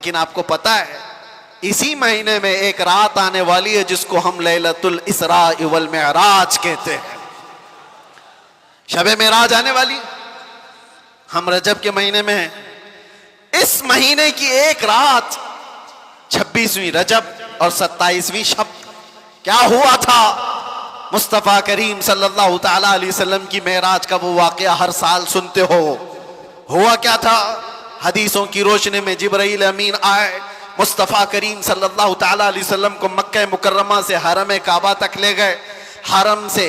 لیکن آپ کو پتا ہے اسی مہینے میں ایک رات آنے والی ہے جس کو ہم لیلۃ الاسراء والمعراج کہتے ہیں. شب معراج آنے والی. ہم رجب کے مہینے میں ہیں. اس مہینے کی ایک رات 26ویں رجب اور 27ویں شب کیا ہوا تھا؟ مصطفیٰ کریم صلی اللہ تعالی علیہ وسلم کی معراج کا وہ واقعہ ہر سال سنتے ہو. ہوا کیا تھا؟ حدیثوں کی روشنی میں جبرائیل امین آئے، مصطفیٰ کریم صلی اللہ تعالی علیہ وسلم کو مکہ مکرمہ سے حرم کعبہ تک لے گئے. حرم سے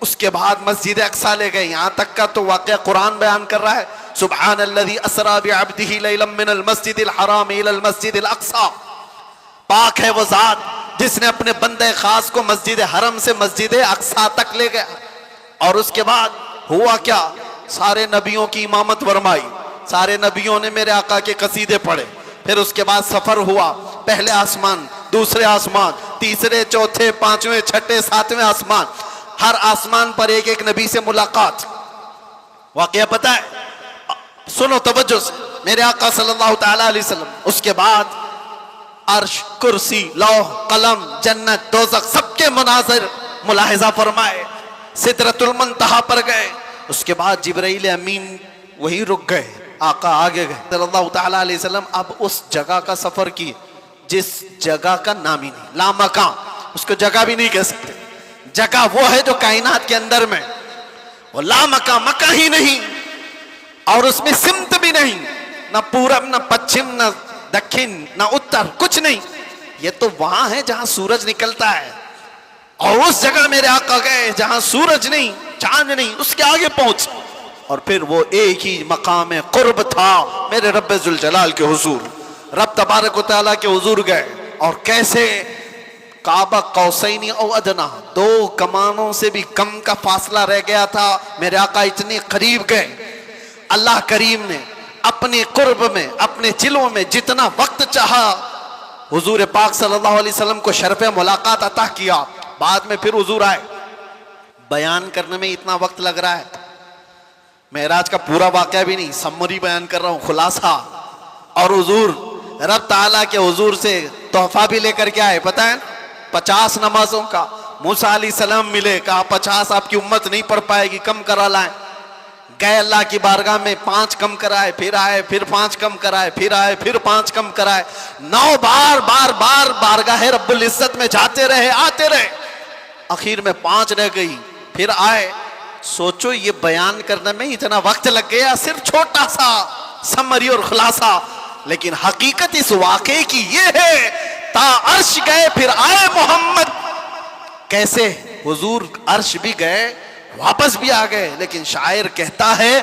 اس کے بعد مسجد اقصیٰ لے گئے. یہاں تک کا تو واقعہ قرآن بیان کر رہا ہے، سبحان الذی اسریٰ بعبدہ لیلا من المسجد الحرام الی المسجد الاقصیٰ. پاک ہے وہ ذات جس نے اپنے بندے خاص کو مسجد حرم سے مسجد اقصیٰ تک لے گیا. اور اس کے بعد ہوا کیا؟ سارے نبیوں کی امامت فرمائی، سارے نبیوں نے میرے آقا کے قصیدے پڑھے. پھر اس کے بعد سفر ہوا، پہلے آسمان، دوسرے آسمان، تیسرے، چوتھے، پانچویں، چھٹے، ساتویں آسمان. ہر آسمان پر ایک ایک نبی سے ملاقات. واقعہ پتہ ہے؟ سنو توجہ سے، میرے آقا صلی اللہ تعالی علیہ وسلم اس کے بعد عرش، کرسی، لوح، قلم، جنت، دوزخ سب کے مناظر ملاحظہ فرمائے. سدرۃ المنتہا پر گئے. اس کے بعد جبرائیل امین وہی رک گئے، آقا آگے گئے صلی اللہ تعالی علیہ وسلم. اب اس جگہ کا سفر کی جس جگہ کا نام ہی نہیں، لامکان، اس کو جگہ بھی نہیں کہہ سکتے. جگہ وہ ہے جو کائنات کے اندر میں، وہ لامکان، مکہ ہی نہیں، اور اس میں سمت بھی نہیں، نہ پورب، نہ پچھم، نہ دکھن، نہ اتر، کچھ نہیں. یہ تو وہاں ہے جہاں سورج نکلتا ہے. اور اس جگہ میرے آقا گئے جہاں سورج نہیں، چاند نہیں، اس کے آگے پہنچ. اور پھر وہ ایک ہی مقام قرب تھا میرے رب ذوالجلال کے حضور. رب تبارک و تعالیٰ کے حضور گئے. اور کیسے؟ کعبہ قوسین او ادنا، 2 کمانوں سے بھی کم کا فاصلہ رہ گیا تھا. میرے آقا اتنے قریب گئے. اللہ کریم نے اپنے قرب میں، اپنے جلووں میں جتنا وقت چاہا حضور پاک صلی اللہ علیہ وسلم کو شرف ملاقات عطا کیا. بعد میں پھر حضور آئے. بیان کرنے میں اتنا وقت لگ رہا ہے، معراج کا پورا واقعہ بھی نہیں، سمری بیان کر رہا ہوں، خلاصہ. اور حضور رب تعالیٰ کے حضور سے تحفہ بھی لے کر کے آئے، پتہ ہے 50 نمازوں کا. موسیٰ علیہ السلام ملے، کہا 50 آپ کی امت نہیں پڑھ پائے گی، کم کرا لائیں. گئے اللہ کی بارگاہ میں، 5 کم کرائے، پھر آئے، پھر 5 کم کرائے، پھر آئے، پھر 5 کم کرائے. 9 بار بارگاہ رب العزت میں جاتے رہے، آتے رہے. آخر میں 5 رہ گئی، پھر آئے. سوچو یہ بیان کرنے میں اتنا وقت لگ گیا، صرف چھوٹا سا سمری اور خلاصہ. لیکن حقیقت اس واقعے کی یہ ہے، تا عرش گئے پھر آئے محمد. کیسے؟ حضور عرش بھی گئے، واپس بھی آ گئے. لیکن شاعر کہتا ہے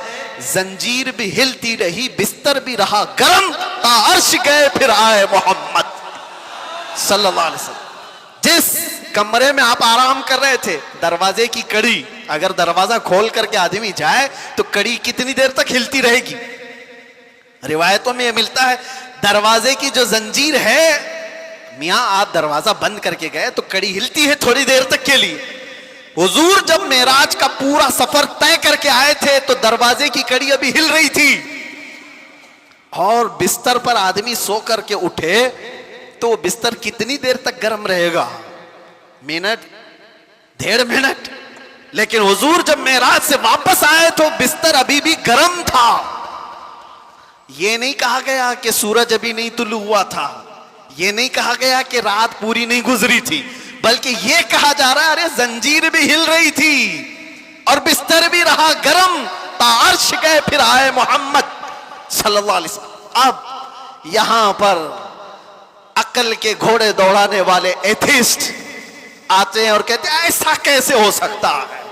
زنجیر بھی ہلتی رہی، بستر بھی رہا گرم، تا عرش گئے پھر آئے محمد صلی اللہ علیہ وسلم. جس کمرے میں آپ آرام کر رہے تھے، دروازے کی کڑی، اگر دروازہ کھول کر کے آدمی جائے تو کڑی کتنی دیر تک ہلتی رہے گی؟ روایتوں میں یہ ملتا ہے دروازے کی جو زنجیر ہے، میاں آپ دروازہ بند کر کے گئے تو کڑی ہلتی ہے تھوڑی دیر تک کے لیے. حضور جب معراج کا پورا سفر طے کر کے آئے تھے تو دروازے کی کڑی ابھی ہل رہی تھی. اور بستر پر آدمی سو کر کے اٹھے تو وہ بستر کتنی دیر تک گرم رہے گا؟ Minute, 1.5 minute. لیکن حضور جب معراج سے واپس آئے تو بستر ابھی بھی گرم تھا. یہ نہیں کہا گیا کہ سورج ابھی نہیں طلوع ہوا تھا، یہ نہیں کہا گیا کہ رات پوری نہیں گزری تھی، بلکہ یہ کہا جا رہا ہے ارے زنجیر بھی ہل رہی تھی اور بستر بھی رہا گرم، تا عرش گئے پھر آئے محمد صلی اللہ علیہ وسلم. اب یہاں پر عقل کے گھوڑے دوڑانے والے ایتھیسٹ آتے ہیں اور کہتے ہیں ایسا کیسے ہو سکتا ہے،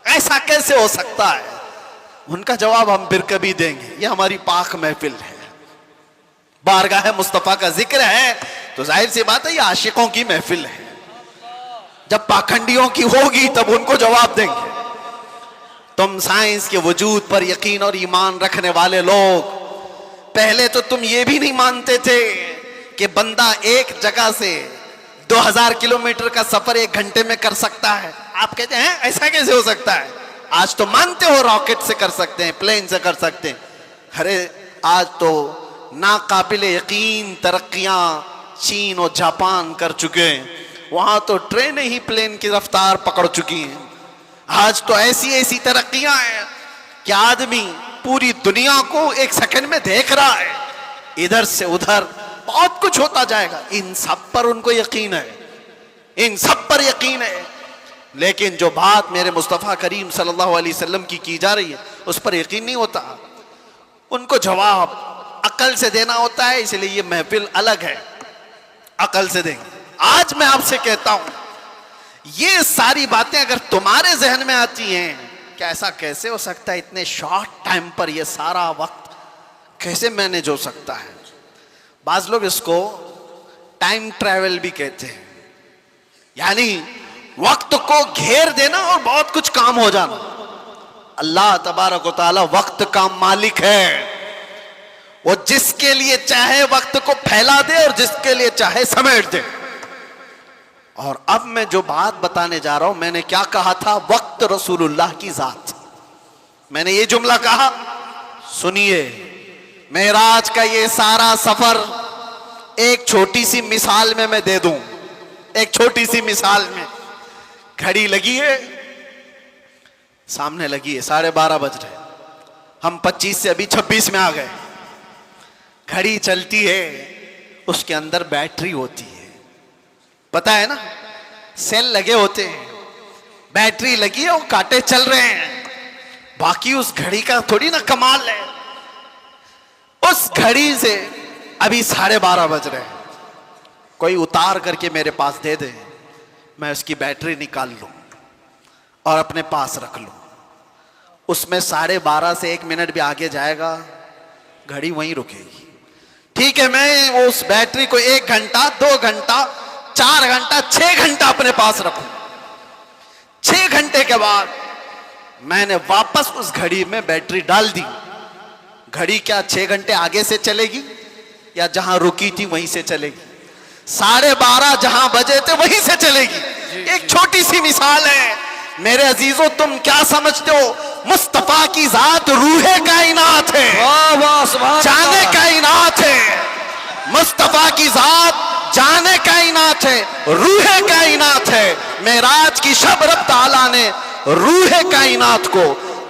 ایسا کیسے ہو سکتا ہے. ان کا جواب ہم پھر کبھی دیں گے. یہ ہماری پاک محفل ہے، بارگاہ مصطفیٰ کا ذکر ہے تو ظاہر سی بات ہے یہ عاشقوں کی محفل ہے. جب پاکھنڈیوں کی ہوگی تب ان کو جواب دیں گے. تم سائنس کے وجود پر یقین اور ایمان رکھنے والے لوگ، پہلے تو تم یہ بھی نہیں مانتے تھے کہ بندہ ایک جگہ سے 2000 کلومیٹر کا سفر 1 گھنٹے میں کر سکتا ہے. آپ کہتے ہیں ایسا کیسے ہو سکتا ہے؟ آج تو مانتے ہو راکٹ سے کر سکتے ہیں، پلین سے کر سکتے ہیں. ارے آج تو ناقابل یقین ترقیاں چین اور جاپان کر چکے ہیں، وہاں تو ٹرینیں ہی پلین کی رفتار پکڑ چکی ہیں۔ آج تو ایسی ایسی ترقیاں ہیں کہ آدمی پوری دنیا کو ایک سیکنڈ میں دیکھ رہا ہے، ادھر سے ادھر بہت کچھ ہوتا جائے گا۔ ان سب پر ان کو یقین ہے، ان سب پر یقین ہے، لیکن جو بات میرے مصطفیٰ کریم صلی اللہ علیہ وسلم کی جا رہی ہے اس پر یقین نہیں ہوتا۔ ان کو جواب عقل سے دینا ہوتا ہے، اس لیے یہ محفل الگ ہے، عقل سے دیں گے۔ آج میں آپ سے کہتا ہوں، یہ ساری باتیں اگر تمہارے ذہن میں آتی ہیں کہ ایسا کیسے ہو سکتا ہے، اتنے شارٹ ٹائم پر یہ سارا وقت کیسے مینیج ہو سکتا ہے۔ بعض لوگ اس کو ٹائم ٹریول بھی کہتے ہیں، یعنی وقت کو گھیر دینا اور بہت کچھ کام ہو جانا۔ اللہ تبارک و تعالی وقت کا مالک ہے، وہ جس کے لیے چاہے وقت کو پھیلا دے اور جس کے لیے چاہے سمیٹ دے۔ اور اب میں جو بات بتانے جا رہا ہوں، میں نے کیا کہا تھا؟ وقت رسول اللہ کی ذات۔ میں نے یہ جملہ کہا، سنیے، معراج کا یہ سارا سفر ایک چھوٹی سی مثال میں دے دوں، ایک چھوٹی سی مثال میں۔ گھڑی لگی ہے، سامنے لگی ہے، 12:30 بج رہے، ہم 25 سے ابھی 26 میں آ گئے۔ گھڑی چلتی ہے، اس کے اندر بیٹری ہوتی ہے، پتہ ہے نا، سیل لگے ہوتے ہیں، بیٹری لگی ہے، وہ کانٹے چل رہے ہیں۔ باقی اس گھڑی کا تھوڑی نا کمال ہے۔ اس گھڑی سے ابھی 12:30 بج رہے ہیں، کوئی اتار کر کے میرے پاس دے دے، میں اس کی بیٹری نکال لوں اور اپنے پاس رکھ لوں، اس میں 12:30 سے 1 منٹ بھی آگے جائے گا، گھڑی وہیں رکے گی۔ ٹھیک ہے، میں اس بیٹری کو 1 گھنٹہ 2 گھنٹہ 4 گھنٹہ 6 گھنٹہ اپنے پاس رکھوں، 6 گھنٹے کے بعد میں نے واپس اس گھڑی میں بیٹری ڈال دی۔ گھڑی کیا 6 گھنٹے آگے سے چلے گی یا جہاں رکی تھی وہیں سے چلے گی؟ 12:30 جہاں بجے تھے وہیں سے چلے گی۔ ایک چھوٹی سی مثال ہے میرے عزیزو، تم کیا سمجھتے ہو؟ مصطفیٰ کی ذات روح کائنات ہے، جان کائنات ہے۔ مصطفیٰ کی ذات جان کائنات ہے، روح کائنات ہے۔ معراج کی شب رب تعالیٰ نے روح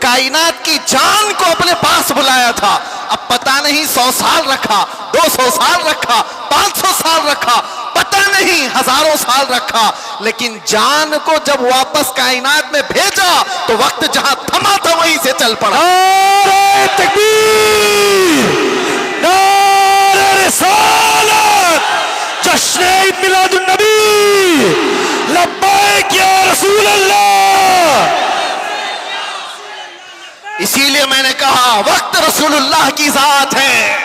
کائنات کی جان کو اپنے پاس بلایا تھا۔ اب پتہ نہیں 100 سال رکھا، 200 سال رکھا، 500 سال رکھا، پتہ نہیں ہزاروں سال رکھا، لیکن جان کو جب واپس کائنات میں بھیجا تو وقت جہاں تھما تھا وہیں سے چل پڑا۔ نعرہ تکبیر، نعرہ رسالت، جشن عید میلاد النبی، لبیک یا رسول اللہ۔ اسی لیے میں نے کہا وقت رسول اللہ کی ذات ہے،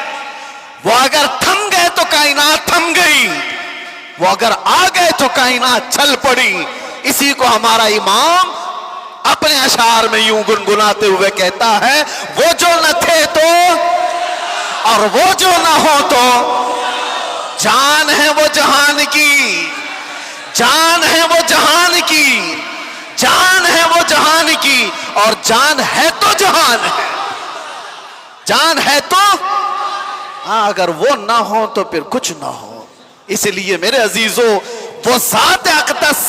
وہ اگر تھم گئے تو کائنات تھم گئی، وہ اگر آ گئے تو کائنات چل پڑی۔ اسی کو ہمارا امام اپنے اشعار میں یوں گنگناتے ہوئے کہتا ہے، وہ جو نہ تھے تو اور وہ جو نہ ہو تو، جان ہے وہ جہان کی، جان ہے وہ جہان کی، جان ہے وہ جہان کی، اور جان ہے تو جہان ہے، جان ہے تو ہاں، اگر وہ نہ ہو تو پھر کچھ نہ ہو۔ اس لیے میرے عزیزو، وہ ذات اقدس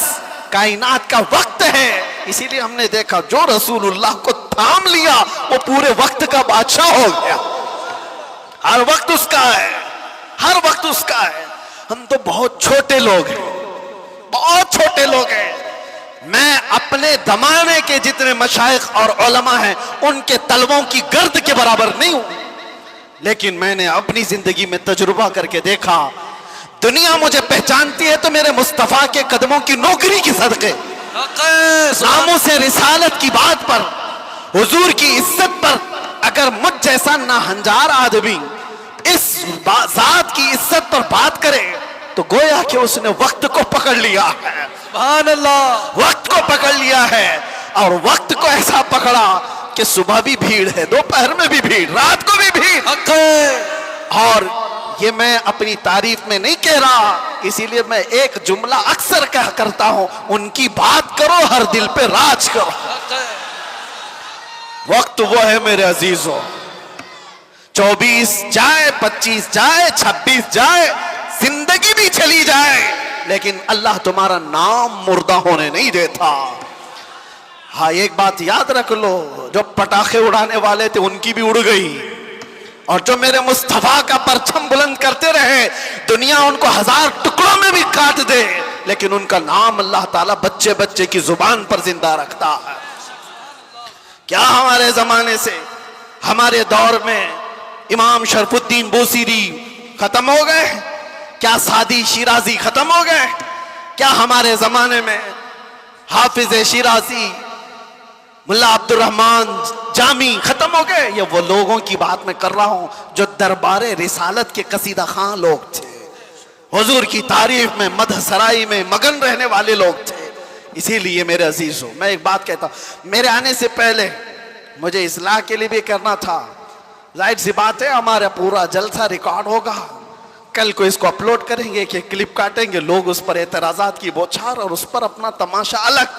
کائنات کا وقت ہے۔ اسی لیے ہم نے دیکھا جو رسول اللہ کو تھام لیا وہ پورے وقت کا بادشاہ ہو گیا۔ ہر وقت اس کا ہے، ہر وقت اس کا ہے۔ ہم تو بہت چھوٹے لوگ ہیں، بہت چھوٹے لوگ ہیں۔ میں اپنے زمانے کے جتنے مشائخ اور علماء ہیں ان کے طلبوں کی گرد کے برابر نہیں ہوں، لیکن میں نے اپنی زندگی میں تجربہ کر کے دیکھا، دنیا مجھے پہچانتی ہے تو میرے مصطفیٰ کے قدموں کی نوکری کی صدقے، ناموں سے رسالت کی بات پر، حضور کی عزت پر اگر مجھ جیسا ناہنجار آدمی اس ذات کی عزت پر بات کرے تو گویا کہ اس نے وقت کو پکڑ لیا ہے۔ سبحان اللہ، وقت کو پکڑ لیا ہے، اور وقت کو ایسا پکڑا کہ صبح بھی بھیڑ ہے، دوپہر میں بھی بھیڑ، رات کو بھی بھیڑ۔ اور یہ میں اپنی تعریف میں نہیں کہہ رہا، اسی لیے میں ایک جملہ اکثر کہا کرتا ہوں، ان کی بات کرو ہر دل پہ راج کرو۔ وقت وہ ہے میرے عزیزوں 24 جائے، 25 جائے، 26 جائے، زندگی بھی چلی جائے، لیکن اللہ تمہارا نام مردہ ہونے نہیں دیتا۔ ہاں ایک بات یاد رکھ لو، جو پٹاخے اڑانے والے تھے ان کی بھی اڑ گئی، اور جو میرے مصطفیٰ کا پرچم بلند کرتے رہے، دنیا ان کو 1000 ٹکڑوں میں بھی کاٹ دے، لیکن ان کا نام اللہ تعالیٰ بچے بچے کی زبان پر زندہ رکھتا ہے۔ کیا ہمارے زمانے سے، ہمارے دور میں امام شرف الدین بوصیری ختم ہو گئے؟ کیا سعدی شیرازی ختم ہو گئے؟ کیا ہمارے زمانے میں حافظ شیرازی، ملا عبد الرحمن جامی ختم ہو گئے؟ یہ وہ لوگوں کی بات میں کر رہا ہوں جو دربار رسالت کے قصیدہ خواں لوگ تھے، حضور کی تعریف میں، مدح سرائی میں مگن رہنے والے لوگ تھے۔ اسی لیے میرے عزیزوں، میں ایک بات کہتا ہوں، میرے آنے سے پہلے مجھے اصلاح کے لیے بھی کرنا تھا۔ ظاہر سی بات ہے ہمارا پورا جلسہ ریکارڈ ہوگا، کل کو اس کو اپلوڈ کریں گے کہ کلپ کاٹیں گے، لوگ اس پر اعتراضات کی بوچھار اور اس پر اپنا تماشا الگ،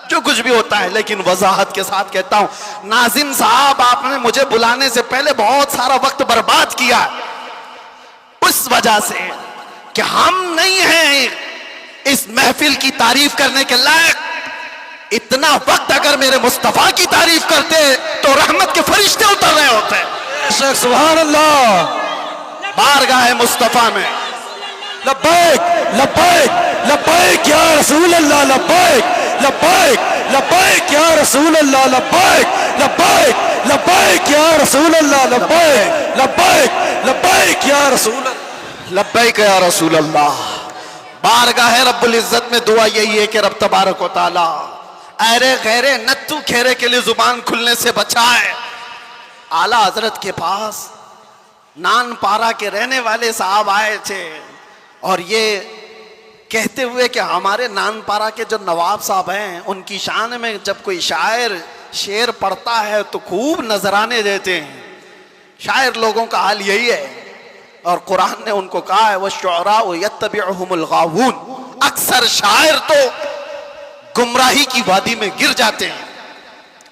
جو کچھ بھی ہوتا ہے۔ لیکن وضاحت کے ساتھ کہتا ہوں، ناظم صاحب آپ نے مجھے بلانے سے پہلے بہت سارا وقت برباد کیا ہے، اس وجہ سے کہ ہم نہیں ہیں اس محفل کی تعریف کرنے کے لائق۔ اتنا وقت اگر میرے مصطفیٰ کی تعریف کرتے تو رحمت کے فرشتے اتر رہے ہوتے۔ سبحان اللہ، بارگاہ مصطفیٰ میں لبیک لبیک لبیک یا رسول اللہ، لبیک لبیک لبیک یا رسول اللہ، لبیک لبیک لبیک یا رسول اللہ، لبیک لبیک لبیک یا رسول اللہ، لبیک یا رسول اللہ۔ بارگاہ رب العزت میں دعا یہی ہے کہ رب تبارک و تعالی ایرے غیرے نتو کھیرے کے لیے زبان کھلنے سے بچائے۔ اعلیٰ حضرت کے پاس نان پارا کے رہنے والے صاحب آئے تھے، اور یہ کہتے ہوئے کہ ہمارے نان پارا کے جو نواب صاحب ہیں ان کی شان میں جب کوئی شاعر شعر پڑھتا ہے تو خوب نذرانے دیتے ہیں۔ شاعر لوگوں کا حال یہی ہے، اور قرآن نے ان کو کہا ہے وَالشُّعَرَاءُ يَتَّبِعُهُمُ الْغَاوُونَ، اکثر شاعر تو گمراہی کی وادی میں گر جاتے ہیں،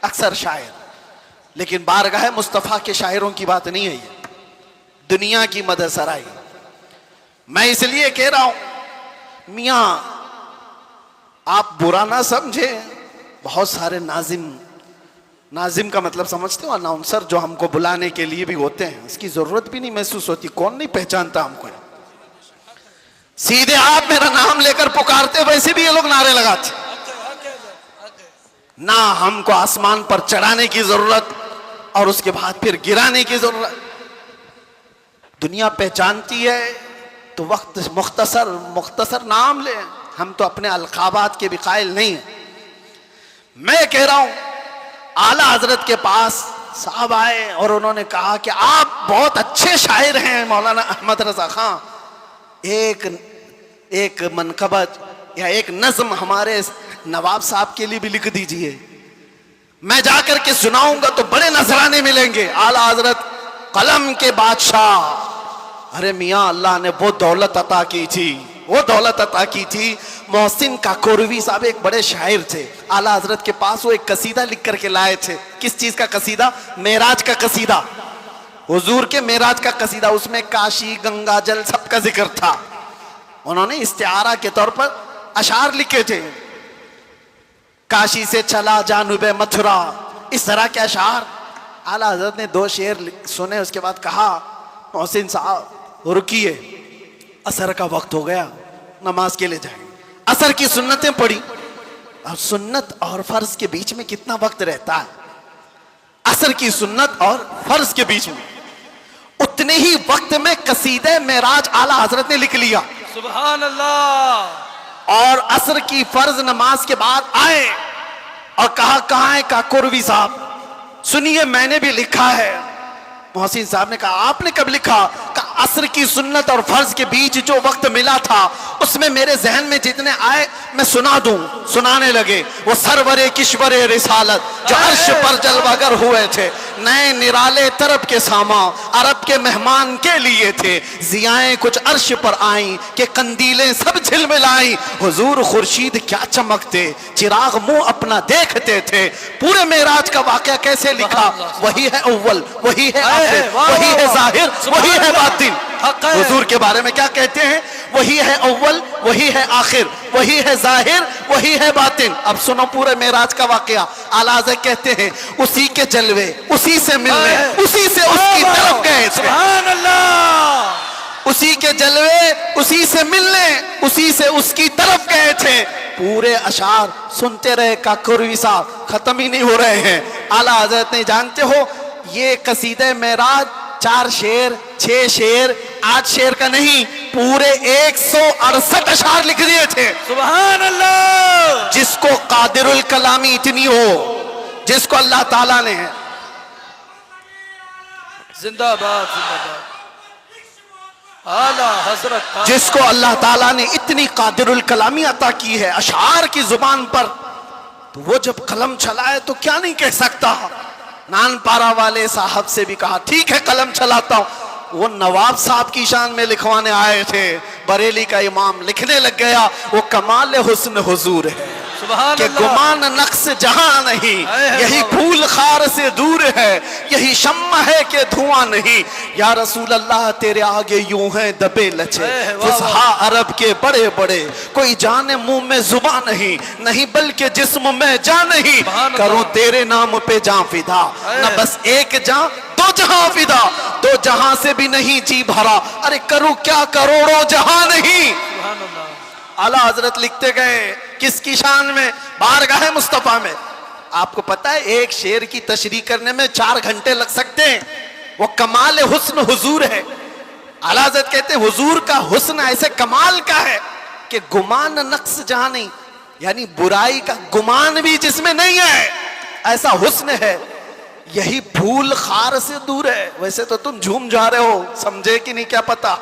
اکثر شاعر۔ لیکن بارگاہ مصطفیٰ کے شاعروں کی بات نہیں ہے، یہ دنیا کی مدح سرائی۔ میں اس لیے کہہ رہا ہوں، میاں آپ برا نہ سمجھے، بہت سارے ناظم کا مطلب سمجھتے ہو، اناؤنسر جو ہم کو بلانے کے لیے بھی ہوتے ہیں، اس کی ضرورت بھی نہیں محسوس ہوتی، کون نہیں پہچانتا ہم کو، سیدھے آپ میرا نام لے کر پکارتے، ویسے بھی یہ لوگ نعرے لگاتے۔ نہ ہم کو آسمان پر چڑھانے کی ضرورت اور اس کے بعد پھر گرانے کی ضرورت۔ دنیا پہچانتی ہے تو وقت مختصر نام لے، ہم تو اپنے القابات کے بھی قائل نہیں ہیں۔ میں کہہ رہا ہوں، اعلیٰ حضرت کے پاس صاحب آئے اور انہوں نے کہا کہ آپ بہت اچھے شاعر ہیں مولانا احمد رضا خان، ایک منقبت یا ایک نظم ہمارے نواب صاحب کے لیے بھی لکھ دیجئے، میں جا کر کے سناؤں گا تو بڑے نذرانے ملیں گے۔ اعلیٰ حضرت قلم کے بادشاہ، ارے میاں اللہ نے وہ دولت عطا کی تھی، وہ دولت عطا کی تھی۔ محسن کاکوروی صاحب ایک بڑے شاعر تھے، اعلیٰ حضرت کے پاس وہ ایک قصیدہ لکھ کر کے لائے تھے۔ کس چیز کا قصیدہ؟ معراج کا قصیدہ، حضور کے معراج کا قصیدہ، اس میں کاشی گنگا جل سب کا ذکر تھا۔ انہوں نے استعارہ کے طور پر اشعار لکھے تھے، کاشی سے چلا جانب متھرا، اس طرح کے اشعار۔ اعلیٰ حضرت نے 2 شعر سنے، اس کے بعد کہا محسن صاحب رکیے، عصر کا وقت ہو گیا، نماز کے لیے جائیں۔ عصر کی سنتیں پڑھی، اب سنت اور فرض کے بیچ میں کتنا وقت رہتا ہے؟ عصر کی سنت اور فرض کے بیچ میں اتنے ہی وقت میں قصیدہ معراج اعلیٰ حضرت نے لکھ لیا۔ سبحان اللہ۔ اور عصر کی فرض نماز کے بعد آئے اور کہا کہاں ہے کاکوروی صاحب، سنیے میں نے بھی لکھا ہے۔ محسن صاحب نے کہا آپ نے کب لکھا؟ کہا عصر کی سنت اور فرض کے بیچ جو وقت ملا تھا اس میں میرے ذہن میں جتنے آئے میں سنا دوں. سنانے لگے. وہ سرور کشور رسالت جو عرش پر جلوہ گر ہوئے تھے, نئے نرالے طرب کے ساما عرب کے مہمان کے لیے تھے. ضیائیں کچھ عرش پر آئیں کہ قندیلیں سب جھلملائیں. حضور خورشید کیا چمکتے, چراغ منہ اپنا دیکھتے تھے. پورے معراج کا واقعہ کیسے لکھا؟ وہی ہے اول, وہی ہے آخر, وہی ہے ظاہر, وہی ہے باطن. حضور کے بارے میں کیا کہتے ہیں؟ وہی ہے اول, وہی ہے آخر, وہی ہے ظاہر, وہی ہے باطن. اب سنو پورے معراج کا واقعہ. اعلیٰ حضرت کہتے ہیں اسی کے جلوے, اسی سے ملنے, اسی سے اس کی طرف گئے تھے. سبحان اللہ. اسی کے جلوے, اسی سے ملنے, اسی سے اس کی طرف گئے تھے. پورے اشعار سنتے رہے کاکروی صاحب, ختم ہی نہیں ہو رہے ہیں. اعلیٰ حضرت نے, جانتے ہو یہ قصیدہ معراج 4 شعر 6 شعر 8 شعر کا نہیں, پورے 168 اشعار لکھ دیے تھے. سبحان اللہ. جس کو قادر الکلامی اتنی ہو, جس کو اللہ تعالیٰ نے زندہ باد زندہ باد اعلیٰ حضرت, جس کو اللہ تعالیٰ نے اتنی قادر الکلامی عطا کی ہے اشعار کی زبان پر, تو وہ جب قلم چلائے تو کیا نہیں کہہ سکتا. نان پارا والے صاحب سے بھی کہا ٹھیک ہے قلم چلاتا ہوں. وہ نواب صاحب کی شان میں لکھوانے آئے تھے, بریلی کا امام لکھنے لگ گیا وہ کمال حسن حضور ہے کہ گمان نقص جہاں نہیں, یہی پھول خار سے دور ہے, یہی شمع ہے کہ دھواں نہیں. یا رسول اللہ تیرے آگے یوں ہیں دبے لچے فصحا عرب کے بڑے بڑے, کوئی جان منہ میں زباں نہیں, نہیں بلکہ جسم میں جان نہیں. کروں تیرے نام پہ جان فدا, نہ بس ایک جان دو جہاں فدا, 2 جہاں سے بھی نہیں جی بھرا, ارے کروں کیا کروڑوں جہاں نہیں. اعلیٰ حضرت لکھتے گئے کس کی شان میں؟ بارگاہ مصطفیٰ میں. آپ کو پتا ہے ایک شعر کی تشریح کرنے میں 4 گھنٹے لگ سکتے ہیں. وہ کمال حسن حضور ہے. اعلیٰ حضرت کہتے ہیں حضور کا حسن ایسے کمال کا ہے کہ گمان نقص جہاں نہیں, یعنی برائی کا گمان بھی جس میں نہیں ہے, ایسا حسن ہے. یہی پھول خار سے دور ہے. ویسے تو تم جھوم جا رہے ہو, سمجھے کہ نہیں کیا پتا.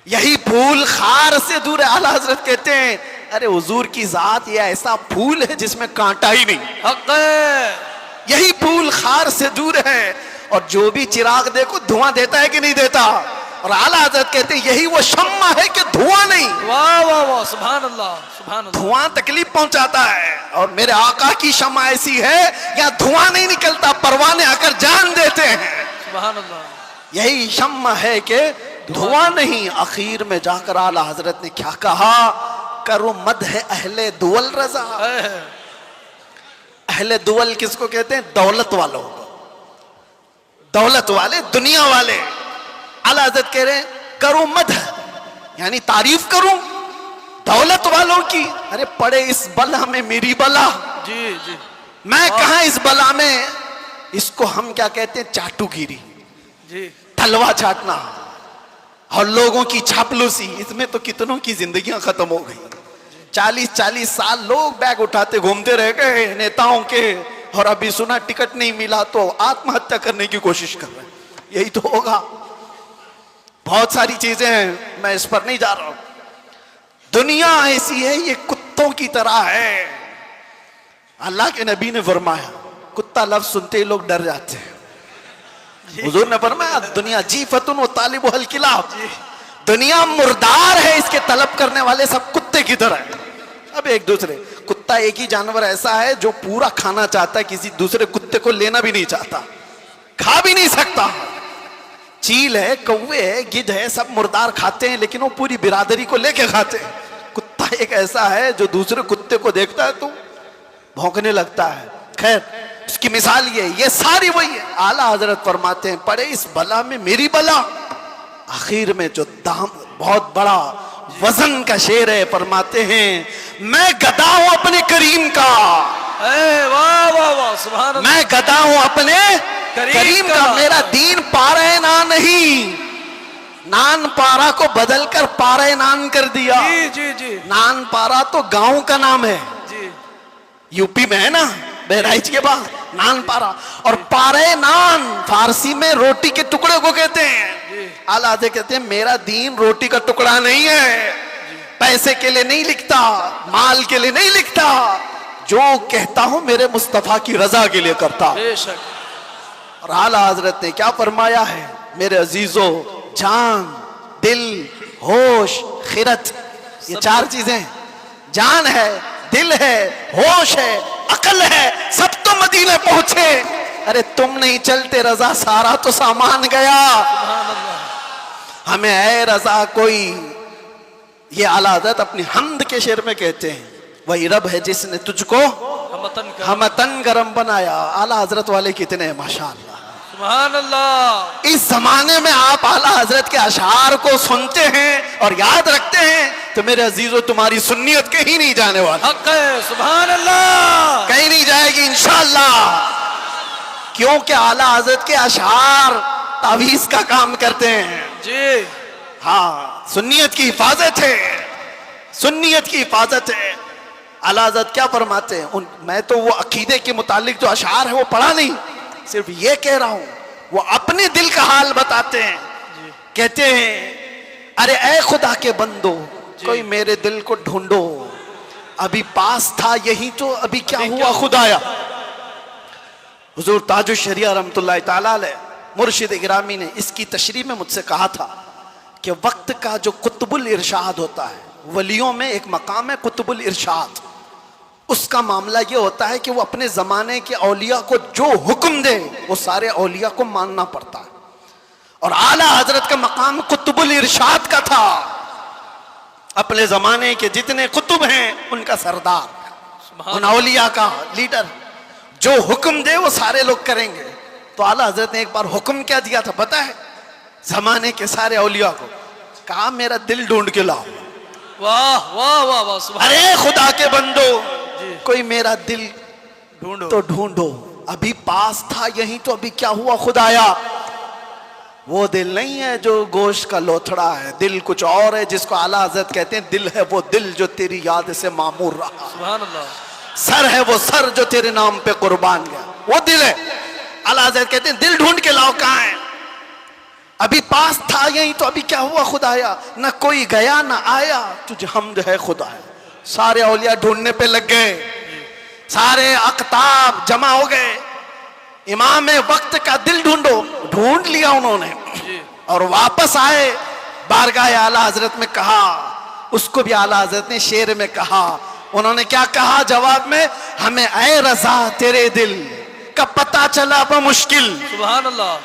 یہی پھول خار سے دور ہے. اعلیٰ حضرت کہتے ہیں ارے حضور کی ذات یہ ایسا پھول ہے جس میں کانٹا ہی نہیں. حق ہے. یہی پھول خار سے دور ہے, اور جو بھی چراغ دیکھو دھواں دیتا ہے کہ نہیں دیتا. اور اعلیٰ حضرت کہتے ہیں یہی وہ شمع ہے کہ دھواں نہیں. واہ واہ واہ, سبحان اللہ سبحان اللہ. دھواں تکلیف پہنچاتا ہے, اور میرے آقا کی شمع ایسی ہے یا دھواں نہیں نکلتا, پروانے آ کر جان دیتے ہیں. سبحان اللہ. یہی شمع ہے کہ دھواں نہیں. آخر میں جا کر اعلیٰ حضرت نے کیا کہا؟ کرو مدح اہل دول رضا. اہل دول کس کو کہتے ہیں؟ دولت والوں, دولت والے, دنیا والے. اعلیٰ حضرت کہہ رہے ہیں کرو مدح, یعنی تعریف کروں دولت والوں کی. ارے پڑے اس بلا میں میری بلا, جی جی, میں کہاں اس بلا میں. اس کو ہم کیا کہتے ہیں؟ چاٹو گیری, جی, تلوا چاٹنا اور لوگوں کی چاپلوسی. اس میں تو کتنوں کی زندگیاں ختم ہو گئی. 40 سال لوگ بیگ اٹھاتے گھومتے رہ گئے نیتاؤں کے, اور ابھی سنا ٹکٹ نہیں ملا تو آتم ہتیا کرنے کی کوشش کر رہے ہیں. یہی تو ہوگا. بہت ساری چیزیں ہیں, میں اس پر نہیں جا رہا ہوں. دنیا ایسی ہے, یہ کتوں کی طرح ہے. اللہ کے نبی نے فرمایا کتا لفظ سنتے ہی لوگ ڈر جاتے ہیں. حضور نے فرمایا دنیا جیفتن و طالب الکلاب, دنیا مردار ہے, اس کے طلب کرنے والے سب کتے کی طرح ہیں. اب ایک دوسرے, کتا ایک ہی جانور ایسا ہے جو پورا کھانا چاہتا ہے, کسی دوسرے کتے کو لینا بھی نہیں چاہتا, کھا بھی نہیں سکتا. چیل ہے, کوے ہے, گدھ ہے, سب مردار کھاتے ہیں, لیکن وہ پوری برادری کو لے کے کھاتے ہیں. کتا ایک ایسا ہے جو دوسرے کتے کو دیکھتا ہے تو بھونکنے لگتا ہے. خیر, اس کی مثال یہ ساری وہی ہے. اعلیٰ حضرت فرماتے ہیں پڑے اس بلا میں میری بلا. آخر میں جو دام بہت بڑا وزن کا شعر ہے, فرماتے ہیں میں گدا ہوں اپنے کریم کا. واہ واہ واہ, سبحان اللہ. میں گدا ہوں اپنے کریم کا. میرا دین پارے نان نہیں, نان پارا کو بدل کر پارے نان کر دیا. جی جی جی, نان پارا تو گاؤں کا نام ہے, جی, یو پی میں ہے نا, بہرائچ کے بعد. نان پارا. اور پارے نان فارسی میں روٹی کے ٹکڑے کو کہتے ہیں. اعلیٰ حضرت کہتے ہیں میرا دین روٹی کا ٹکڑا نہیں ہے, پیسے کے لیے نہیں لکھتا, مال کے لیے نہیں لکھتا, جو کہتا ہوں میرے مصطفیٰ کی رضا کے لیے کرتا. اور اعلیٰ حضرت نے کیا فرمایا ہے میرے عزیزو, جان, دل, ہوش, خرد, یہ چار چیزیں, جان ہے, دل ہے, ہوش ہے, عقل ہے, سب تو مدینے پہنچے. ارے تم نہیں چلتے رضا سارا تو سامان گیا. ہمیں اے رضا کوئی, یہ اعلیٰ حضرت اپنی حمد کے شعر میں کہتے ہیں, وہی رب ہے جس نے تجھ کو ہمتن گرم بنایا. اعلیٰ حضرت والے کتنے ہیں ماشاءاللہ, سبحان اللہ. اس زمانے میں آپ اعلیٰ حضرت کے اشعار کو سنتے ہیں اور یاد رکھتے ہیں تو میرے عزیزو تمہاری سنیت کہیں نہیں جانے والی, حق ہے, سبحان اللہ. کہیں نہیں جائے گی انشاءاللہ, کیونکہ اعلیٰ حضرت کے اشعار تعویذ کا کام کرتے ہیں. جی ہاں, سنیت کی حفاظت ہے, سنیت کی حفاظت ہے. اعلیٰ حضرت کیا فرماتے ہیں, میں تو وہ عقیدے کے متعلق جو اشعار ہے وہ پڑھا نہیں, صرف یہ کہہ رہا ہوں, وہ اپنے دل کا حال بتاتے ہیں. کہتے ہیں ارے اے خدا کے بندو, کوئی میرے دل کو ڈھونڈو, ابھی پاس تھا یہی تو ابھی کیا ہوا خدایا. حضور تاج الشریعہ رحمت اللہ تعالیٰ علیہ مرشد گرامی نے اس کی تشریح میں مجھ سے کہا تھا کہ وقت کا جو قطب الارشاد ہوتا ہے, ولیوں میں ایک مقام ہے قطب الارشاد, اس کا معاملہ یہ ہوتا ہے کہ وہ اپنے زمانے کے اولیاء کو جو حکم دے وہ سارے اولیاء کو ماننا پڑتا ہے. اور اعلیٰ حضرت کا مقام قطب الارشاد کا تھا, اپنے زمانے کے جتنے قطب ہیں ان کا سردار, ان اولیاء کا لیڈر, جو حکم دے وہ سارے لوگ کریں گے. تو اعلیٰ حضرت نے ایک بار حکم کیا دیا تھا پتہ ہے, زمانے کے سارے اولیاء کو کہا میرا دل ڈھونڈ کے لاؤ. واہ واہ واہ واہ, سبحان. ارے خدا کے بندو, کوئی میرا دل تو ڈھونڈو, ابھی پاس تھا یہی تو ابھی کیا ہوا خدایا. وہ دل نہیں ہے جو گوشت کا لوتھڑا ہے, دل کچھ اور ہے جس کو اعلیٰ حضرت کہتے ہیں دل ہے وہ دل جو تیری یاد سے معمور رہا. سبحان اللہ. سر ہے وہ سر جو تیرے نام پہ قربان گیا, وہ دل ہے. اعلیٰ حضرت کہتے ہیں دل ڈھونڈ کے لاؤ, کہاں ہے, ابھی پاس تھا یہی تو ابھی کیا ہوا خدایا. نہ کوئی گیا نہ آیا, تجھ حمد ہے خدایا. سارے اولیاء ڈھونڈنے پہ لگ گئے, سارے اقطاب جمع ہو گئے, امام وقت کا دل ڈھونڈو, ڈھونڈ لیا انہوں نے, اور واپس آئے بارگاہ اعلیٰ حضرت میں کہا. اس کو بھی اعلیٰ حضرت نے شعر میں کہا. انہوں نے کیا کہا جواب میں, ہمیں اے رضا تیرے دل کا پتہ چلا بمشکل. سبحان اللہ.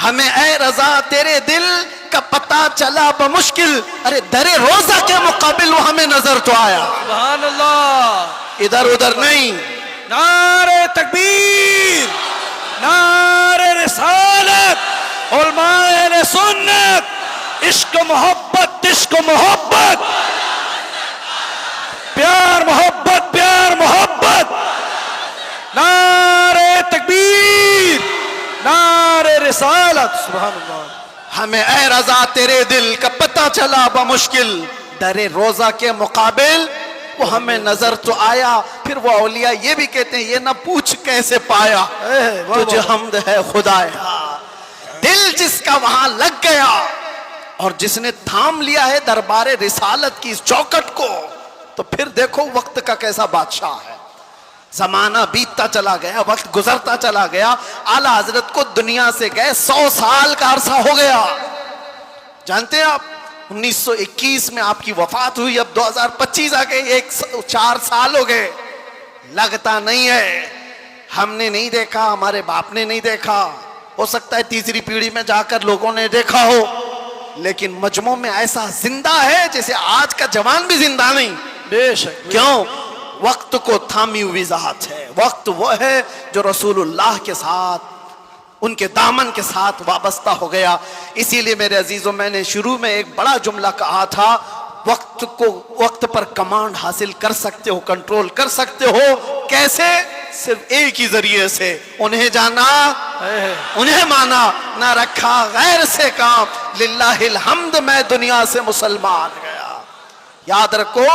ہمیں اے رضا تیرے دل کا پتہ چلا بمشکل, ارے در روزہ کے مقابل وہ ہمیں نظر تو آیا. سبحان اللہ. ادھر ادھر نہیں. نعرہ تکبیر, نعرہ رسالت, علماء اہل سنت, عشق محبت, عشق محبت, پیار محبت, پیار محبت. نعرہ تکبیر, نعرہ رسالت. سبحان اللہ. ہمیں اے رضا تیرے دل کا پتہ چلا بمشکل, در روزہ کے مقابل وہ ہمیں نظر تو آیا. پھر وہ اولیاء یہ بھی کہتے ہیں یہ نہ پوچھ کیسے پایا, تجھے حمد ہے خدایا. دل جس کا وہاں لگ گیا اور جس نے تھام لیا ہے دربار رسالت کی اس چوکٹ کو, تو پھر دیکھو وقت کا کیسا بادشاہ ہے. زمانہ بیتتا چلا گیا, وقت گزرتا چلا گیا. اعلیٰ حضرت کو دنیا سے گئے 100 سال کا عرصہ ہو گیا. جانتے ہیں آپ 1921 میں آپ کی وفات ہوئی, اب 2025 آ گئے, 4 سال ہو گئے. لگتا نہیں ہے, ہم نے نہیں دیکھا, ہمارے باپ نے نہیں دیکھا, ہو سکتا ہے تیسری پیڑھی میں جا کر لوگوں نے دیکھا ہو, لیکن مجموع میں ایسا زندہ ہے جیسے آج کا جوان بھی زندہ نہیں. بے شک. کیوں؟ وقت کو تھامی ہوئی ذات ہے. وقت وہ ہے جو رسول اللہ کے ساتھ, ان کے دامن کے ساتھ وابستہ ہو گیا. اسی لیے میرے عزیزوں, میں نے شروع میں ایک بڑا جملہ کہا تھا, وقت پر کمانڈ حاصل کر سکتے ہو, کنٹرول کر سکتے ہو. کیسے؟ صرف ایک ہی ذریعے سے, انہیں جانا, انہیں مانا, نہ رکھا غیر سے کام. للہ الحمد میں دنیا سے مسلمان گیا. یاد رکھو,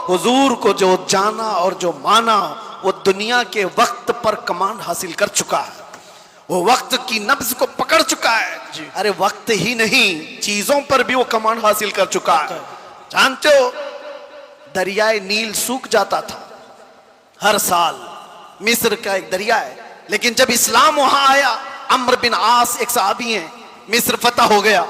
حضور کو جو جانا اور جو مانا وہ دنیا کے وقت پر کمانڈ حاصل کر چکا ہے، وہ وقت کی نبض کو پکڑ چکا ہے۔ ارے وقت ہی نہیں، چیزوں پر بھی وہ کمانڈ حاصل کر چکا ہے۔ جانتے ہو دریائے نیل سوکھ جاتا تھا ہر سال، مصر کا ایک دریا ہے، لیکن جب اسلام وہاں آیا، عمرو بن عاص ایک صحابی ہیں، مصر فتح ہو گیا،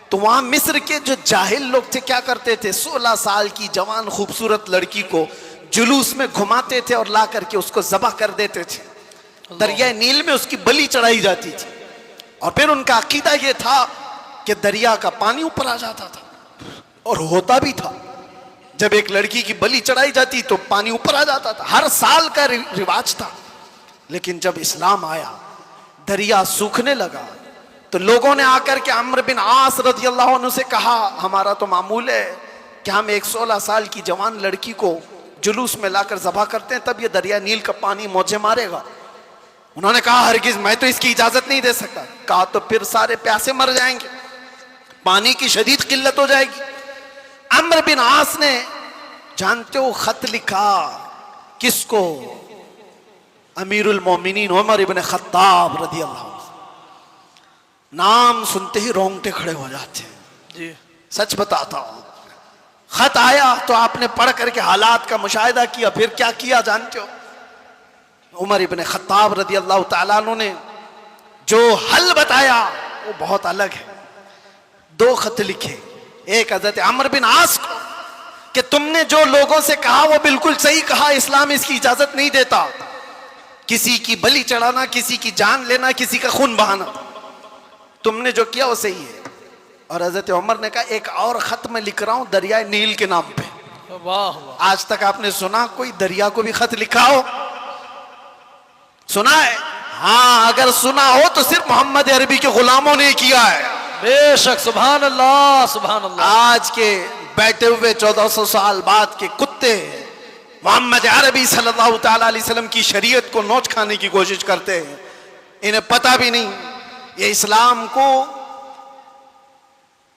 تو وہاں مصر کے جو جاہل لوگ تھے کیا کرتے تھے، 16 سال کی جوان خوبصورت لڑکی کو جلوس میں گھماتے تھے اور لا کر کے اس کو ذبح کر دیتے تھے، دریائے نیل میں اس کی بلی چڑھائی جاتی تھی، اور پھر ان کا عقیدہ یہ تھا کہ دریا کا پانی اوپر آ جاتا تھا، اور ہوتا بھی تھا، جب ایک لڑکی کی بلی چڑھائی جاتی تو پانی اوپر آ جاتا تھا، ہر سال کا رواج تھا۔ لیکن جب اسلام آیا، دریا سوکھنے لگا، تو لوگوں نے آ کر کے عمرو بن عاص رضی اللہ عنہ سے کہا، ہمارا تو معمول ہے کہ ہم ایک 16 سال کی جوان لڑکی کو جلوس میں لا کر ذبح کرتے ہیں، تب یہ دریا نیل کا پانی موجے مارے گا۔ انہوں نے کہا ہرگز میں تو اس کی اجازت نہیں دے سکتا۔ کہا تو پھر سارے پیاسے مر جائیں گے، پانی کی شدید قلت ہو جائے گی۔ عمرو بن عاص نے جانتے ہو خط لکھا کس کو؟ امیر المومنین عمر ابن خطاب رضی اللہ عنہ، نام سنتے ہی رونگٹے کھڑے ہو جاتے ہیں۔ جی سچ بتاتا ہوں، خط آیا تو آپ نے پڑھ کر کے حالات کا مشاہدہ کیا، پھر کیا کیا جانتے ہو؟ عمر ابن خطاب رضی اللہ تعالیٰ عنہ نے جو حل بتایا وہ بہت الگ ہے۔ 2 خط لکھے، ایک حضرت عمرو بن عاص کو کہ تم نے جو لوگوں سے کہا وہ بالکل صحیح کہا، اسلام اس کی اجازت نہیں دیتا، کسی کی بلی چڑھانا، کسی کی جان لینا، کسی کا خون بہانا، تم نے جو کیا وہ صحیح ہے۔ اور حضرت عمر نے کہا ایک اور خط میں لکھ رہا ہوں دریائے نیل کے نام پہ۔ واہ واہ، آج تک آپ نے سنا کوئی دریا کو بھی خط لکھا ہو؟ سنا ہے؟ ہاں اگر سنا ہو تو صرف محمد عربی کے غلاموں نے کیا ہے۔ بے شک، سبحان اللہ سبحان اللہ۔ آج کے بیٹھے ہوئے 1400 سال بعد کے کتے محمد عربی صلی اللہ تعالی علیہ وسلم کی شریعت کو نوچ کھانے کی کوشش کرتے ہیں، انہیں پتہ بھی نہیں، یہ اسلام کو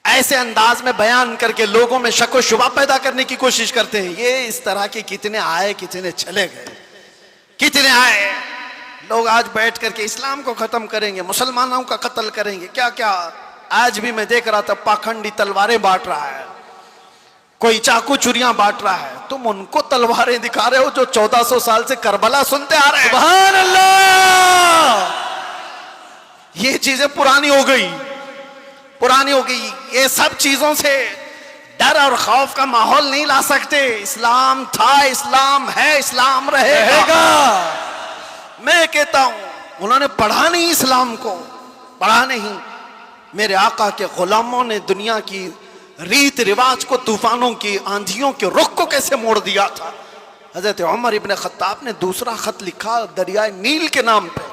ایسے انداز میں بیان کر کے لوگوں میں شک و شبہ پیدا کرنے کی کوشش کرتے ہیں۔ یہ اس طرح کے کتنے آئے کتنے چلے گئے، کتنے آئے لوگ آج بیٹھ کر کے اسلام کو ختم کریں گے، مسلمانوں کا قتل کریں گے، کیا کیا۔ آج بھی میں دیکھ رہا تھا پاکھنڈی تلواریں بانٹ رہا ہے، کوئی چاقو چوریاں بانٹ رہا ہے، تم ان کو تلواریں دکھا رہے ہو جو 1400 سال سے کربلا سنتے آ رہے ہیں۔ سبحان اللہ، یہ چیزیں پرانی ہو گئی، پرانی ہو گئی۔ یہ سب چیزوں سے ڈر اور خوف کا ماحول نہیں لا سکتے۔ اسلام تھا، اسلام ہے، اسلام رہے گا۔ میں کہتا ہوں انہوں نے پڑھا نہیں اسلام کو، پڑھا نہیں۔ میرے آقا کے غلاموں نے دنیا کی ریت رواج کو، طوفانوں کی، آندھیوں کے رخ کو کیسے موڑ دیا تھا۔ حضرت عمر ابن خطاب نے دوسرا خط لکھا دریائے نیل کے نام پہ،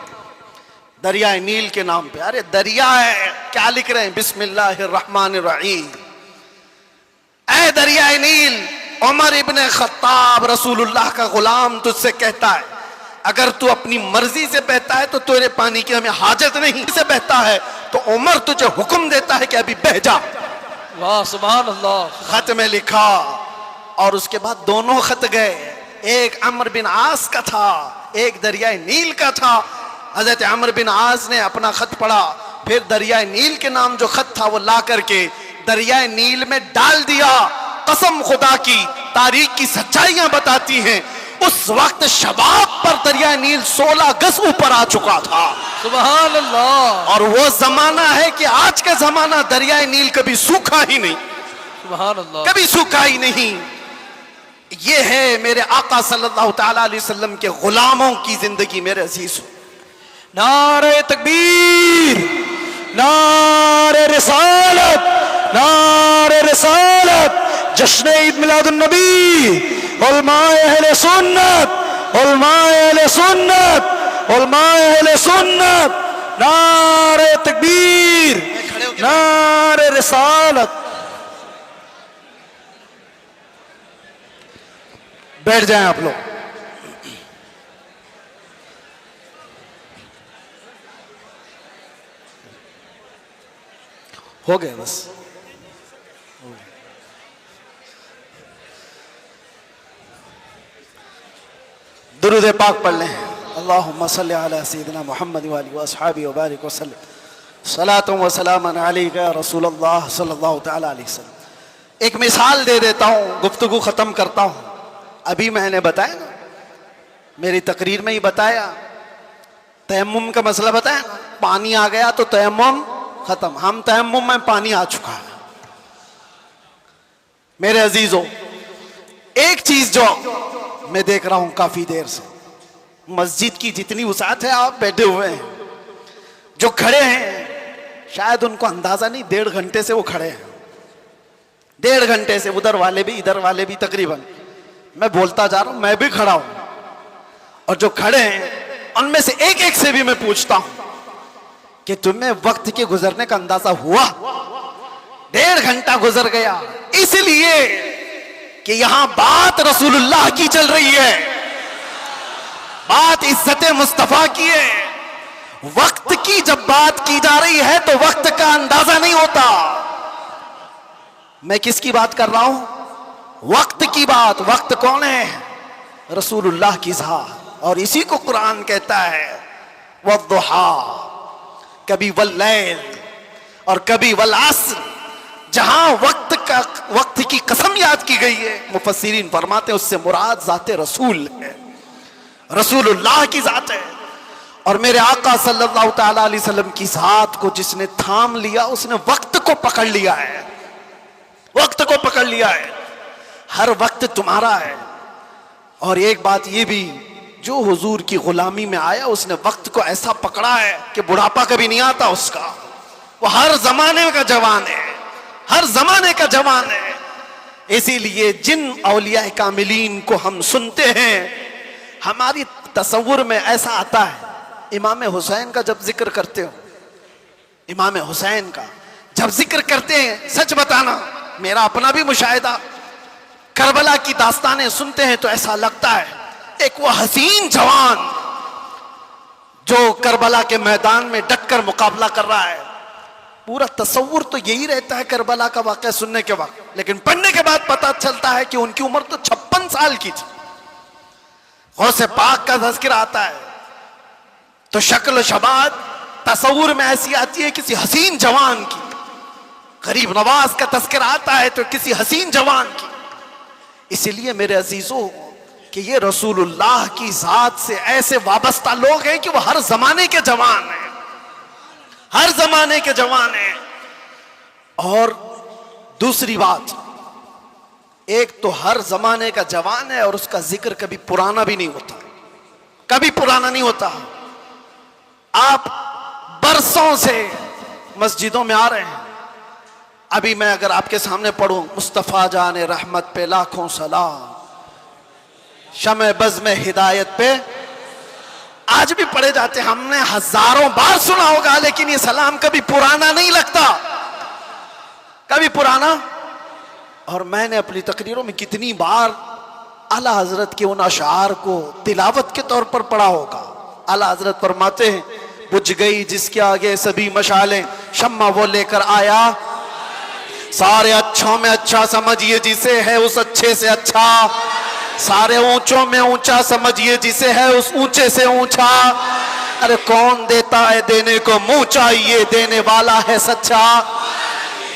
دریائے نیل کے نام پہ۔ ارے دریا ہے، کیا لکھ رہے ہیں؟ بسم اللہ الرحمن الرحیم۔ اے دریائے نیل، عمر ابن خطاب رسول اللہ کا غلام تجھ سے کہتا ہے اگر تو اپنی مرضی سے بہتا ہے تو تیرے پانی کی ہمیں حاجت نہیں، سے بہتا ہے تو عمر تجھے حکم دیتا ہے کہ ابھی بہہ جا۔ واہ سبحان اللہ۔ خط میں لکھا، اور اس کے بعد دونوں خط گئے، ایک عمرو بن عاص کا تھا، ایک دریائے نیل کا تھا۔ حضرت عمرو بن عاص نے اپنا خط پڑھا، پھر دریائے نیل کے نام جو خط تھا وہ لا کر کے دریائے نیل میں ڈال دیا۔ قسم خدا کی، تاریخ کی سچائیاں بتاتی ہیں اس وقت شباب پر دریائے نیل 16 گز اوپر آ چکا تھا۔ سبحان اللہ، اور وہ زمانہ ہے کہ آج کا زمانہ دریائے نیل کبھی سوکھا ہی نہیں، سبحان اللہ۔ کبھی سوکھا ہی نہیں۔ یہ ہے میرے آقا صلی اللہ تعالی علیہ وسلم کے غلاموں کی زندگی میرے عزیز۔ نعرہ تکبیر، نعرہ رسالت، نعرہ رسالت، جشن عید میلاد النبی، علماء اہل سنت، علماء اہل سنت، علماء اہل سنت، نعرہ تکبیر، نعرہ رسالت۔ بیٹھ جائیں آپ لوگ۔ ہو گئے بس۔ درود درود پاک پڑھ لیں. اللہم صلی علی سیدنا محمد وآلہ واصحابہ وبارک وسلم. صلاۃ و سلام علیک یا رسول اللہ صلی اللہ تعالی علیہ وسلم. ایک مثال دے دیتا ہوں, گفتگو ختم کرتا ہوں. ابھی میں نے بتایا نا, میری تقریر میں ہی بتایا, تیمم کا مسئلہ بتایا نا, پانی آ گیا تو تیمم ختم. ہم تیمم میں پانی آ چکا ہے. میرے عزیزوں, ایک چیز جو میں دیکھ رہا ہوں کافی دیر سے, مسجد کی جتنی وسعت ہے, آپ بیٹھے ہوئے ہیں, جو کھڑے ہیں شاید ان کو اندازہ نہیں, 1.5 گھنٹے سے وہ کھڑے ہیں. 1.5 گھنٹے سے, ادھر والے بھی ادھر والے بھی, تقریباً میں بولتا جا رہا ہوں, میں بھی کھڑا ہوں, اور جو کھڑے ہیں ان میں سے ایک ایک سے بھی میں پوچھتا ہوں کہ تمہیں وقت کے گزرنے کا اندازہ ہوا؟ 1.5 گھنٹہ گزر گیا, اس لیے کہ یہاں بات رسول اللہ کی چل رہی ہے, بات عزت مصطفیٰ کی ہے. وقت کی جب بات کی جا رہی ہے تو وقت کا اندازہ نہیں ہوتا. میں کس کی بات کر رہا ہوں؟ وقت کی بات. وقت کون ہے؟ رسول اللہ کی ذات. اور اسی کو قرآن کہتا ہے والضحیٰ, کبھی واللیل اور کبھی والعصر. جہاں وقت کی قسم یاد کی گئی ہے, مفسرین فرماتے ہیں اس سے مراد ذات رسول ہے, رسول اللہ کی ذات ہے. اور میرے آقا صلی اللہ تعالی علیہ وسلم کی ذات کو جس نے تھام لیا, اس نے وقت کو پکڑ لیا ہے, وقت کو پکڑ لیا ہے. ہر وقت تمہارا ہے. اور ایک بات یہ بھی, جو حضور کی غلامی میں آیا اس نے وقت کو ایسا پکڑا ہے کہ بڑھاپا کبھی نہیں آتا اس کا. وہ ہر زمانے کا جوان ہے, ہر زمانے کا جوان ہے. اسی لیے جن اولیاء کاملین کو ہم سنتے ہیں, ہماری تصور میں ایسا آتا ہے, امام حسین کا جب ذکر کرتے ہو, امام حسین کا جب ذکر کرتے ہیں, سچ بتانا میرا اپنا بھی مشاہدہ, کربلا کی داستانیں سنتے ہیں تو ایسا لگتا ہے ایک وہ حسین جوان جو کربلا کے میدان میں ڈٹ کر مقابلہ کر رہا ہے. پورا تصور تو یہی رہتا ہے کربلا کا واقعہ سننے کے وقت, لیکن پڑھنے کے بعد پتہ چلتا ہے کہ ان کی عمر تو 56 سال کی تھی. غوث پاک کا تذکرہ آتا ہے تو شکل و شباب تصور میں ایسی آتی ہے کسی حسین جوان کی. غریب نواز کا تذکرہ آتا ہے تو کسی حسین جوان کی. اسی لیے میرے عزیزوں کہ یہ رسول اللہ کی ذات سے ایسے وابستہ لوگ ہیں کہ وہ ہر زمانے کے جوان ہیں, ہر زمانے کے جوان ہیں. اور دوسری بات, ایک تو ہر زمانے کا جوان ہے اور اس کا ذکر کبھی پرانا بھی نہیں ہوتا, کبھی پرانا نہیں ہوتا. آپ برسوں سے مسجدوں میں آ رہے ہیں. ابھی میں اگر آپ کے سامنے پڑھوں مصطفیٰ جان رحمت پہ لاکھوں سلام, شمع بزم ہدایت پہ, آج بھی پڑھے جاتے ہیں, ہم نے ہزاروں بار سنا ہوگا, لیکن یہ سلام کبھی پرانا نہیں لگتا, کبھی پرانا. اور میں نے اپنی تقریروں میں کتنی بار اعلیٰ حضرت کے ان اشعار کو تلاوت کے طور پر پڑھا ہوگا. اعلیٰ حضرت فرماتے ہیں بجھ گئی جس کے آگے سبھی مشالیں, شمع وہ لے کر آیا, سارے اچھوں میں اچھا سمجھیے جسے ہے اس اچھے سے اچھا, سارے اونچوں میں اونچا سمجھیے جسے ہے اس اونچے سے اونچا. ارے کون دیتا ہے دینے کو منہ چاہیے, دینے والا ہے سچا.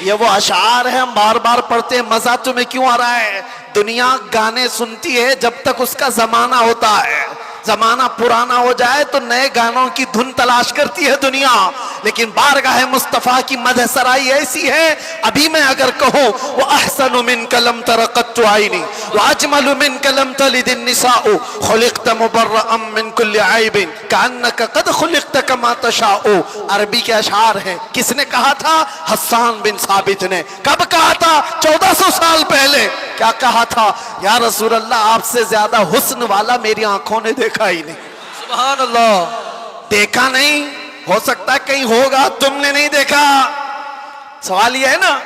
یہ وہ اشعار ہیں, ہم بار بار پڑھتے ہیں. مزہ تمہیں کیوں آ رہا ہے؟ دنیا گانے سنتی ہے جب تک اس کا زمانہ ہوتا ہے. زمانہ پرانا ہو جائے تو نئے گانوں کی دھن تلاش کرتی ہے دنیا. لیکن بارگاہ مصطفیٰ کی مدح سرائی ایسی ہے, ابھی میں اگر کہوں وَأَحْسَنُ مِنْكَ لَمْ تَرَ قَطُّ عَيْنِي وَأَجْمَلُ مِنْكَ لَمْ تَلِدِ النِّسَاءُ خُلِقْتَ مُبَرَّأً مِنْ كُلِّ عَيْبٍ كَأَنَّكَ قَدْ خُلِقْتَ كَمَا تَشَاءُ. عربی کے اشعار ہیں. کس نے کہا تھا؟ حسان بن ثابت نے. کب کہا تھا؟ 1400 سال پہلے. کیا کہا تھا؟ یا رسول اللہ آپ سے زیادہ حسن والا میری آنکھوں نے دیکھا ہی نہیں. سبحان اللہ. دیکھا نہیں, ہو سکتا ہے کہیں ہوگا, تم نے نہیں دیکھا. سوال یہ ہے نا,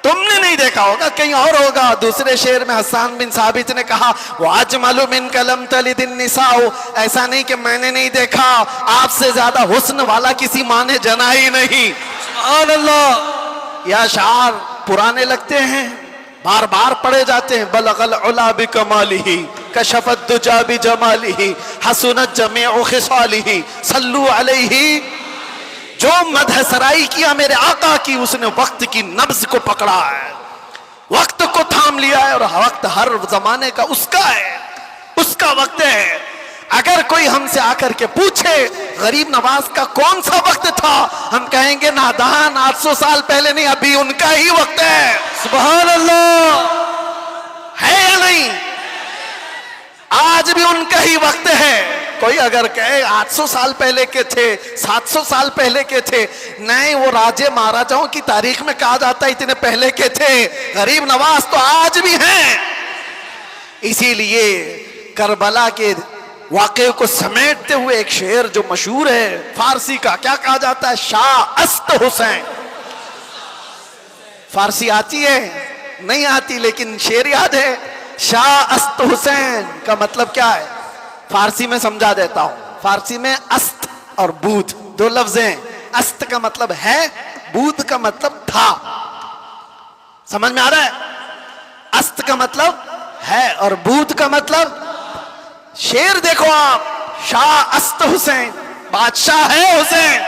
تم نے نہیں دیکھا ہوگا, کہیں اور ہوگا. دوسرے شعر میں حسان بن ثابت نے کہا وَأَجْمَلُ مِنْكَ لَمْ تَلِدِ النِّسَاءُ. ایسا نہیں کہ میں نے نہیں دیکھا, آپ سے زیادہ حسن والا کسی ماں نے جنا ہی نہیں. سبحان اللہ. یہ اشعار پرانے لگتے ہیں, بار بار پڑھے جاتے ہیں. بلغ العلا بکمالہ کشف الدجى بجماله حسنت جميع خصاله صلو علیہ. جو مدح سرائی کیا میرے آقا کی اس نے وقت کی نبض کو پکڑا ہے, وقت کو تھام لیا ہے, اور وقت ہر زمانے کا اس کا ہے, اس کا وقت ہے. اگر کوئی ہم سے آ کر کے پوچھے غریب نواز کا کون سا وقت تھا, ہم کہیں گے نادان 800 سال پہلے نہیں, ابھی ان کا ہی وقت ہے. سبحان اللہ. ہے یا نہیں؟ آج بھی ان کا ہی وقت ہے. کوئی اگر کہے 800 سال پہلے کے تھے, 700 سال پہلے کے تھے, نہیں, وہ راجے مہاراجاؤں کی تاریخ میں کہا جاتا ہے اتنے پہلے کے تھے. غریب نواز تو آج بھی ہیں. اسی لیے کربلا کے واقعے کو سمیٹتے ہوئے ایک شعر جو مشہور ہے فارسی کا, کیا کہا جاتا ہے؟ شاہ است حسین. فارسی آتی ہے؟ نہیں آتی, لیکن شعر یاد ہے. شاہ است حسین کا مطلب کیا ہے؟ فارسی میں سمجھا دیتا ہوں. فارسی میں است اور بود دو لفظ ہیں. است کا مطلب ہے, بود کا مطلب تھا. سمجھ میں آ رہا ہے؟ است کا مطلب ہے اور بود کا مطلب. شعر دیکھو آپ, شاہ است حسین, بادشاہ ہے حسین.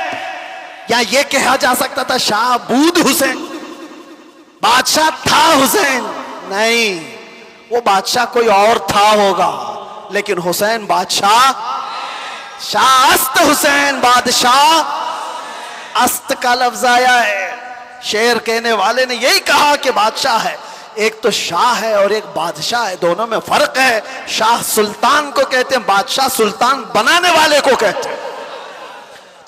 یا یہ کہا جا سکتا تھا شاہ بود حسین, بادشاہ تھا حسین. نہیں, وہ بادشاہ کوئی اور تھا ہوگا, لیکن حسین بادشاہ. شاہ است حسین بادشاہ. است کا لفظ آیا ہے. شعر کہنے والے نے یہی کہا کہ بادشاہ ہے. ایک تو شاہ ہے اور ایک بادشاہ ہے, دونوں میں فرق ہے. شاہ سلطان کو کہتے ہیں, بادشاہ سلطان بنانے والے کو کہتے ہیں.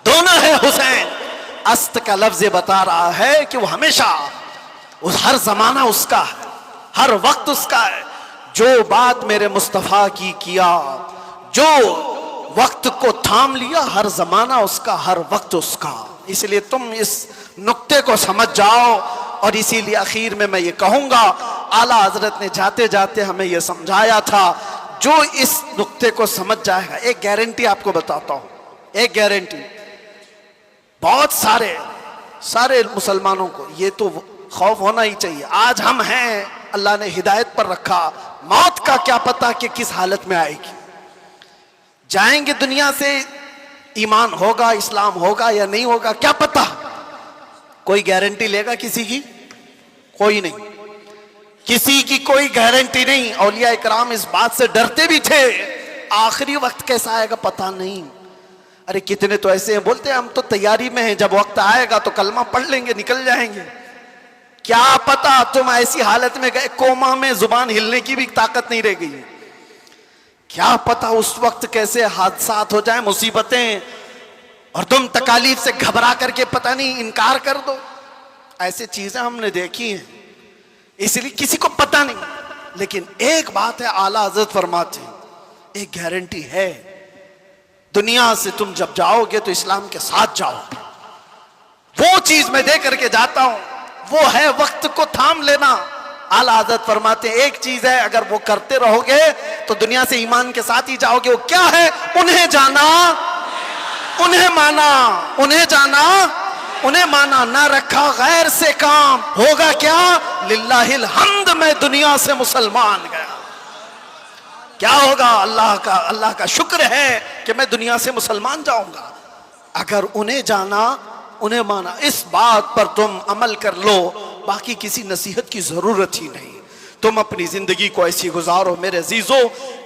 دونوں ہے حسین. است کا لفظ بتا رہا ہے کہ وہ ہمیشہ, ہر زمانہ اس کا ہے, ہر وقت اس کا ہے. جو بات میرے مصطفیٰ کی کیا, جو وقت کو تھام لیا, ہر زمانہ اس کا, ہر وقت اس کا. اس لیے تم اس نقطے کو سمجھ جاؤ. اور اسی لیے اخیر میں یہ کہوں گا, اعلیٰ حضرت نے جاتے جاتے ہمیں یہ سمجھایا تھا, جو اس نقطے کو سمجھ جائے گا. ایک گارنٹی آپ کو بتاتا ہوں, ایک گارنٹی. بہت سارے مسلمانوں کو یہ تو خوف ہونا ہی چاہیے. آج ہم ہیں, اللہ نے ہدایت پر رکھا, موت کا کیا پتا کہ کس حالت میں آئے گی. جائیں گے دنیا سے, ایمان ہوگا, اسلام ہوگا یا نہیں ہوگا, کیا پتا. کوئی گارنٹی لے گا کسی کی؟ کوئی نہیں, کسی کی کوئی گارنٹی نہیں. اولیاء اکرام اس بات سے ڈرتے بھی تھے, آخری وقت کیسا آئے گا پتا نہیں. ارے کتنے تو ایسے ہیں بولتے ہیں ہم تو تیاری میں ہیں, جب وقت آئے گا تو کلمہ پڑھ لیں گے, نکل جائیں گے. کیا پتا تم ایسی حالت میں گئے, کوما میں, زبان ہلنے کی بھی طاقت نہیں رہ گئی. کیا پتا اس وقت کیسے حادثات ہو جائیں, مصیبتیں, اور تم تکالیف سے گھبرا کر کے پتہ نہیں انکار کر دو. ایسے چیزیں ہم نے دیکھی ہیں, اس لیے کسی کو پتہ نہیں. لیکن ایک بات ہے, اعلیٰ حضرت فرماتے ہیں, ایک گارنٹی ہے, دنیا سے تم جب جاؤ گے تو اسلام کے ساتھ جاؤ. وہ چیز میں دے کر کے جاتا ہوں, وہ ہے وقت کو تھام لینا. اعلیٰ حضرت فرماتے ہیں ایک چیز ہے, اگر وہ کرتے رہو گے تو دنیا سے ایمان کے ساتھ ہی جاؤ گے. وہ کیا ہے؟ انہیں جانا, انہیں مانا, انہیں جانا, انہیں مانا. نہ رکھا غیر سے کام, ہوگا کیا؟ للہ الحمد, میں دنیا سے مسلمان گیا. کیا ہوگا؟ اللہ کا شکر ہے کہ میں دنیا سے مسلمان جاؤں گا. اگر انہیں جانا, انہیں مانا, اس بات پر تم عمل کر لو, باقی کسی نصیحت کی ضرورت ہی نہیں. تم اپنی زندگی کو ایسی گزارو. میرے عزیزو,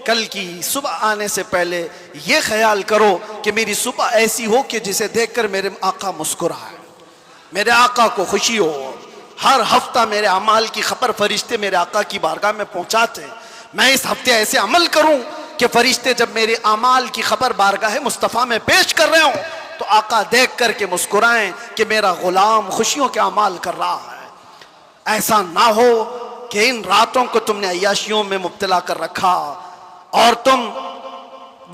کل کی صبح آنے سے پہلے یہ خیال کرو کہ میری صبح ایسی ہو کہ جسے دیکھ کر میرے آقا مسکرائے, میرے آقا کو خوشی ہو. ہر ہفتہ میرے اعمال کی خبر فرشتے میرے آقا کی بارگاہ میں پہنچاتے. میں اس ہفتے ایسے عمل کروں کہ فرشتے جب میرے اعمال کی خبر بارگاہ مصطفیٰ میں پیش کر رہے ہوں تو آقا دیکھ کر کے مسکرائیں کہ میرا غلام خوشیوں کے اعمال کر رہا ہے. ایسا نہ ہو کہ ان راتوں کو تم نے عیاشیوں میں مبتلا کر رکھا اور تم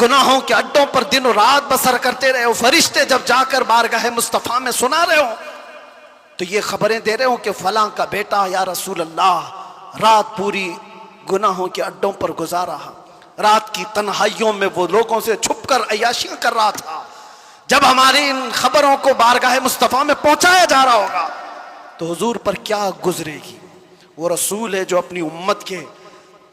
گناہوں کے اڈوں پر دن و رات بسر کرتے رہے ہو. فرشتے جب جا کر بارگاہ مصطفیٰ میں سنا رہے ہو تو یہ خبریں دے رہے ہو کہ فلاں کا بیٹا یا رسول اللہ رات پوری گناہوں کے اڈوں پر گزارا, رات کی تنہائیوں میں وہ لوگوں سے چھپ کر عیاشیاں کر رہا تھا. جب ہماری ان خبروں کو بارگاہ مصطفیٰ میں پہنچایا جا رہا ہوگا تو حضور پر کیا گزرے گی. وہ رسول ہے جو اپنی امت کے